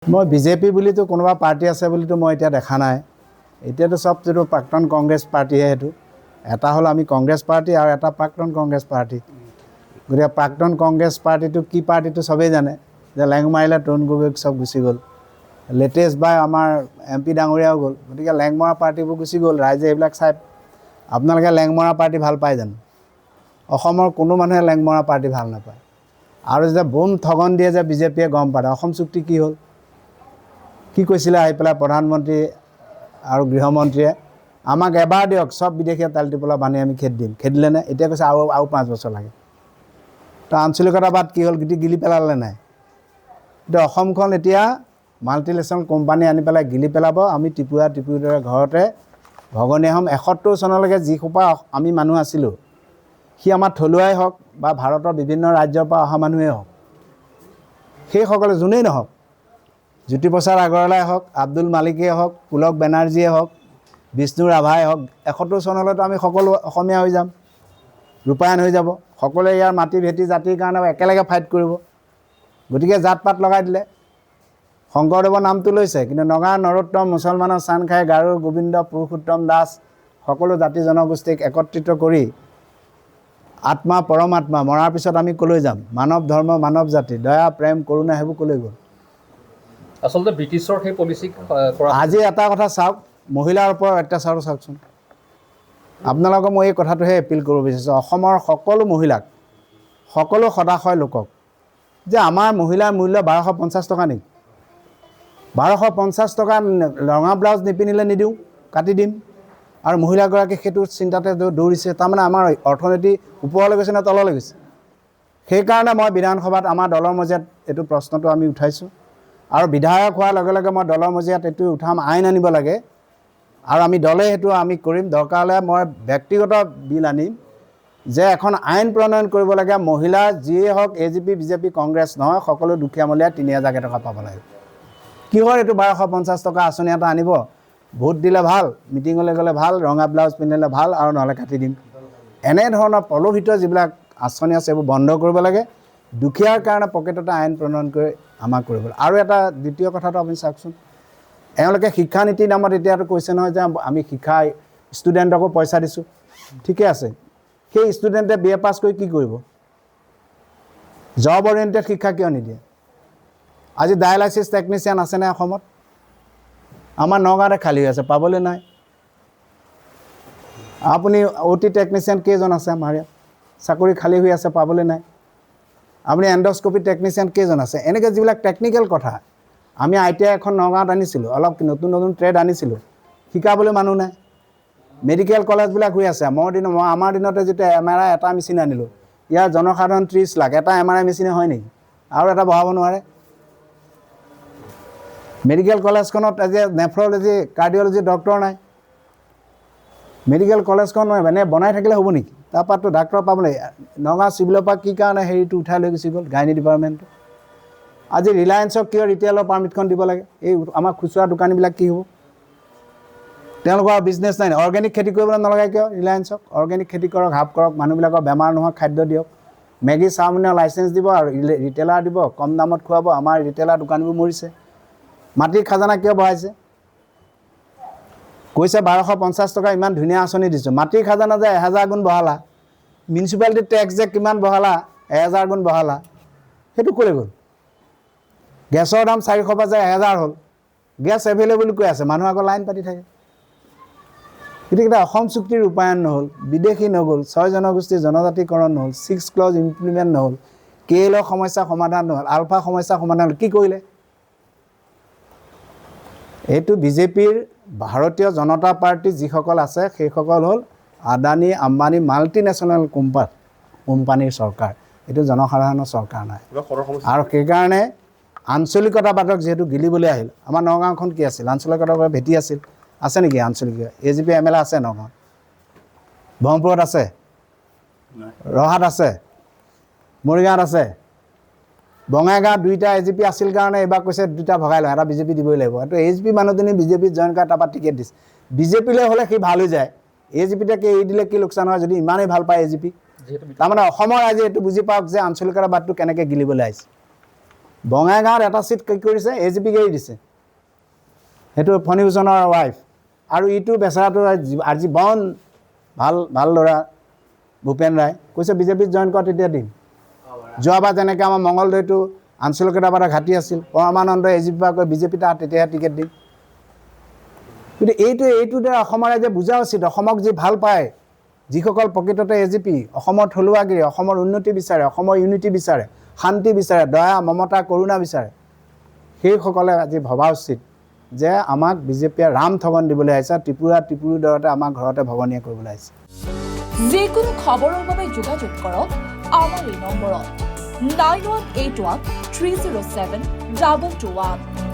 মই বিজেপি বুলিতো কোনোবা পাৰ্টি আছে বুলিতো মই এতিয়া দেখা নাই। এতিয়াতো সব যেটো প্ৰাক্তন কংগ্ৰেছ পাৰ্টিহে হেতু। এটা হল আমি কংগ্ৰেছ পাৰ্টি আৰু এটা প্ৰাক্তন কংগ্ৰেছ পাৰ্টি। গতিকে প্ৰাক্তন কংগ্ৰেছ পাৰ্টিটো কি পাৰ্টিটো সবেই জানে যে লেং মাৰিলে তৰুণ গগৈক সব গুচি গ'ল। লেটেষ্ট বাই আমাৰ এমপি ডাঙৰীয়াও গ'ল। গতিকে লেং মৰা পাৰ্টিবোৰ গুচি গ'ল। ৰাইজে এইবিলাক চাই আপোনালোকে লেং মৰা পাৰ্টি ভাল পায় জানো? অসমৰ কোনো মানুহে লেং মৰা পাৰ্টি ভাল নাপায়। আৰু যে বোম ঠগন দিয়ে যে বিজেপিয়ে গম পায় অসম চুক্তি কি হ'ল? কি কৈছিলে আহি পেলাই প্ৰধানমন্ত্ৰী আৰু গৃহমন্ত্ৰীয়ে আমাক এবাৰ দিয়ক সব বিদেশীয়ে তালি টিপলা বানি আমি খেদ দিম। খেদিলে নে? এতিয়া কৈছে আৰু 5 বছৰ লাগে। তো আঞ্চলিকতাবাদ কি হ'ল? গিলি পেলালে নাই? এতিয়া অসমখন এতিয়া মাল্টিনেশ্যনেল কোম্পানী আনি পেলাই গিলি পেলাব। আমি টিপুৰে ঘৰতে ভগনীয়া হ'ম। 71 চনলৈকে যিসোপা আমি মানুহ আছিলোঁ সি আমাৰ থলুৱাই হওক বা ভাৰতৰ বিভিন্ন ৰাজ্যৰ পৰা অহা মানুহেই হওক, সেইসকলে যোনেই নহওক, জ্যোতিপ্ৰসাদ আগৰৱালাই হওক, আব্দুল মালিকেই হওক, পুলক বেনাৰ্জীয়ে হওক, বিষ্ণু ৰাভাই হওক, 71 চনলৈতো আমি সকলো অসমীয়া হৈ যাম, ৰূপায়ণ হৈ যাব। সকলোৱে ইয়াৰ মাটি ভেটি জাতিৰ কাৰণে একেলগে ফাইট কৰিব। গতিকে জাত পাত লগাই দিলে। শংকৰদেৱৰ নামটো লৈছে, কিন্তু নগাঁৱৰ নৰোত্তম, মুছলমানৰ চানখাই, গাৰোৰ গোবিন্দ, পুৰুষোত্তম দাস সকলো জাতি জনগোষ্ঠীক একত্ৰিত কৰি আত্মা পৰমাত্মা মৰাৰ পিছত আমি কলৈ যাম? মানৱ ধৰ্ম, মানৱ জাতি, দয়া প্ৰেম কৰুণা সেইবোৰ কলৈ গ'ল? আসলতে ব্ৰিটিছৰ সেই পলিচিক আজি এটা কথা চাওক, মহিলাৰ ওপৰত অত্যাচাৰটো চাওকচোন। আপোনালোকক মই এই কথাটোহে এপিল কৰিব বিচাৰিছোঁ অসমৰ সকলো মহিলাক, সকলো সদাশয় লোকক, যে আমাৰ মহিলাৰ মূল্য 1250 টকা নেকি? 1250 টকা ৰঙা ব্লাউজ নিপিন্ধিলে নিদিওঁ, কাটি দিম। আৰু মহিলাগৰাকী সেইটো চিন্তাতে দৌৰিছে। তাৰমানে আমাৰ অৰ্থনীতি ওপৰলৈ গৈছে নে তললৈ গৈছে? সেইকাৰণে মই বিধানসভাত আমাৰ দলৰ মজিয়াত এইটো প্ৰশ্নটো আমি উঠাইছোঁ। আৰু বিধায়ক হোৱাৰ লগে লগে মই দলৰ মজিয়াত এইটো উঠাম, আইন আনিব লাগে। আৰু আমি দলে সেইটো আমি কৰিম। দৰকাৰ হ'লে মই ব্যক্তিগত বিল আনিম যে এখন আইন প্ৰণয়ন কৰিব লাগে, মহিলা যিয়ে হওক AGP BJP কংগ্ৰেছ নহয়, সকলো দুখীয়ামলীয়া 3000 টকা পাব লাগে। কিহৰ এইটো 1250 টকা আঁচনি এটা আনিব? ভোট দিলে ভাল, মিটিঙলৈ গ'লে ভাল, ৰঙা ব্লাউজ পিন্ধিলে ভাল, আৰু নহ'লে কাটি দিম। এনেধৰণৰ প্ৰলোভিত যিবিলাক আঁচনি আছে এইবোৰ বন্ধ কৰিব লাগে। দুখীয়াৰ কাৰণে পকেটতে আইন প্ৰণয়ন কৰি আমাক কৰিব লাগে। আৰু এটা দ্বিতীয় কথাটো আপুনি চাওকচোন, এওঁলোকে শিক্ষানীতিৰ নামত এতিয়াতো কৈছে নহয় যে আমি শিক্ষা ষ্টুডেণ্টকো পইচা দিছোঁ। ঠিকে আছে, সেই ষ্টুডেণ্টে BA পাছ কৰি কি কৰিব? জব অৰিয়েণ্টেড শিক্ষা কিয় নিদিয়ে? আজি ডায়ালাইচিছ টেকনিচিয়ান আছেনে অসমত? আমাৰ নগাঁৱতে খালী হৈ আছে, পাবলৈ নাই। আপুনি OT টেকনিচিয়ান কেইজন আছে আমাৰ ইয়াত? চাকৰি খালী হৈ আছে, পাবলৈ নাই। আপুনি এণ্ডস্কপি টেকনিচিয়ান কেইজন আছে? এনেকৈ যিবিলাক টেকনিকেল কথা, আমি ITI এখন নগাঁৱত আনিছিলোঁ, অলপ নতুন নতুন ট্ৰেড আনিছিলোঁ, শিকাবলৈ মানুহ নাই। মেডিকেল কলেজবিলাক হৈ আছে। আমাৰ দিনতে যিটো MRI এটা মেচিন আনিলোঁ, ইয়াৰ জনসাধাৰণ 30 লাখ, এটা MRI মেচিনে হয় নেকি? আৰু এটা বহাব নোৱাৰে। মেডিকেল কলেজখনত আজি নেফ্ৰলজি, কাৰ্ডিঅ'লজি ডক্টৰ নাই। মেডিকেল কলেজখন এনে বনাই থাকিলে হ'ব নেকি? তাৰপৰাতো ডাক্তৰ পাবলৈ নগাঁও চিভিলৰ পৰা কি কাৰণে হেৰিটো উঠাই লৈ গুচি গ'ল গাইনী ডিপাৰ্টমেণ্টটো। আজি ৰিলায়েন্সক কিয় ৰিটেইলৰ পাৰ্মিটখন দিব লাগে? এই আমাৰ খুচুৰা দোকানীবিলাক কি হ'ব? তেওঁলোকৰ বিজনেছ নাই। অৰ্গেনিক খেতি কৰিবলৈ নলগায় কিয় ৰিলায়েন্সক? অৰ্গেনিক খেতি কৰক, হাব কৰক, মানুহবিলাকৰ বেমাৰ নোহোৱা খাদ্য দিয়ক। মেগী চাওমিনৰ লাইচেঞ্চ দিব আৰু ৰিটেইলাৰ দিব, কম দামত খুৱাব। আমাৰ ৰিটেইলাৰ দোকানবোৰ মৰিছে। মাটিৰ খাজানা কিয় বঢ়াইছে? কৈছে 1250 টকা ইমান ধুনীয়া আঁচনি দিছোঁ, মাটিৰ খাজানা যে 1000 গুণ বঢ়ালা। মিউনিচিপালিটি টেক্স যে কিমান বঢ়ালা, 1000 গুণ বঢ়ালা, সেইটো ক'লৈ গ'ল? গেছৰ দাম 400 পৰা যে 1000 হ'ল। গেছ এভেইলেবল কৈ আছে, মানুহ আকৌ লাইন পাতি থাকে। গতিকে অসম চুক্তিৰ ৰূপায়ণ নহ'ল, বিদেশী নগ'ল, 6 জনগোষ্ঠীৰ জনজাতিকৰণ নহ'ল, 6 ক্লজ ইমপ্লিমেণ্ট নহ'ল, KL সমস্যা সমাধান নহ'ল, আলফা সমস্যা সমাধান নহ'ল। কি কৰিলে? এইটো বিজেপিৰ ভাৰতীয় জনতা পাৰ্টি যিসকল আছে সেইসকল হ'ল আদানী আম্বানী মাল্টিনেশ্যনেল কোম্পানীৰ চৰকাৰ। এইটো জনসাধাৰণৰ চৰকাৰ নাই। আৰু সেইকাৰণে আঞ্চলিকতাবাদক যিহেতু গিলিবলৈ আহিল, আমাৰ নগাঁওখন কি আছিল? আঞ্চলিকতাবাদ ভেটি আছিল, আছে নেকি আঞ্চলিক? AGP MLA আছে নগাঁৱত? ব্ৰহ্মপুৰত আছে? ৰহাত আছে? মৰিগাঁৱত আছে? বঙাইগাঁৱত 2টা AGP আছিল কাৰণে এইবাৰ কৈছে 2টা ভগাই লওঁ, এটা BJP দিবই লাগিব। এইটো AGP মানুহজনী BJPত জইন কৰা, তাৰপৰা টিকেট দিছে। BJPলৈ হ'লে সি ভাল হৈ যায়, AGPতে এৰি দিলে কি লোকচান হয় যদি ইমানেই ভাল পায় AGP? তাৰমানে অসমৰ ৰাইজে এইটো বুজি পাওক যে আঞ্চলিকতাবাদটো কেনেকৈ গিলিবলৈ আহিছে। বঙাইগাঁৱত এটা চিট কি কৰিছে AGPক এৰি দিছে সেইটো ফণীভূষণৰ ৱাইফ আৰু ইটো বেচেৰাটো আজি বন ভাল ল'ৰা ভূপেন ৰায় কৈছে বিজেপিত জইন কৰা তেতিয়া দিম যোৱাবাৰ যেনেকৈ আমাৰ মঙলদৈটো আঞ্চলিক এটা ঘাটি আছিল পৰমানন্দ AGP পৰা কৈ বিজেপিত তেতিয়াহে টিকেট দিম কিন্তু এইটো দ্বাৰা অসমৰ ৰাইজে বুজা উচিত অসমক যি ভাল পায় যিসকল প্ৰকৃততে AGP অসমৰ থলুৱাগিৰি অসমৰ উন্নতি বিচাৰে অসমৰ ইউনিটি বিচাৰে শান্তি বিচাৰে দয়া মমতা কৰোণা বিচাৰে সেইসকলে আজি ভবা উচিত যে আমাক বিজেপিয়ে ৰাম ঠগন দিবলৈ আহিছে ত্ৰিপুৰাৰ দৰতে আমাৰ ঘৰতে ভগনীয়া কৰিবলৈ আহিছে যিকোনো খবৰৰ বাবে যোগাযোগ কৰক আমাৰ এই নম্বৰত 9181 307 221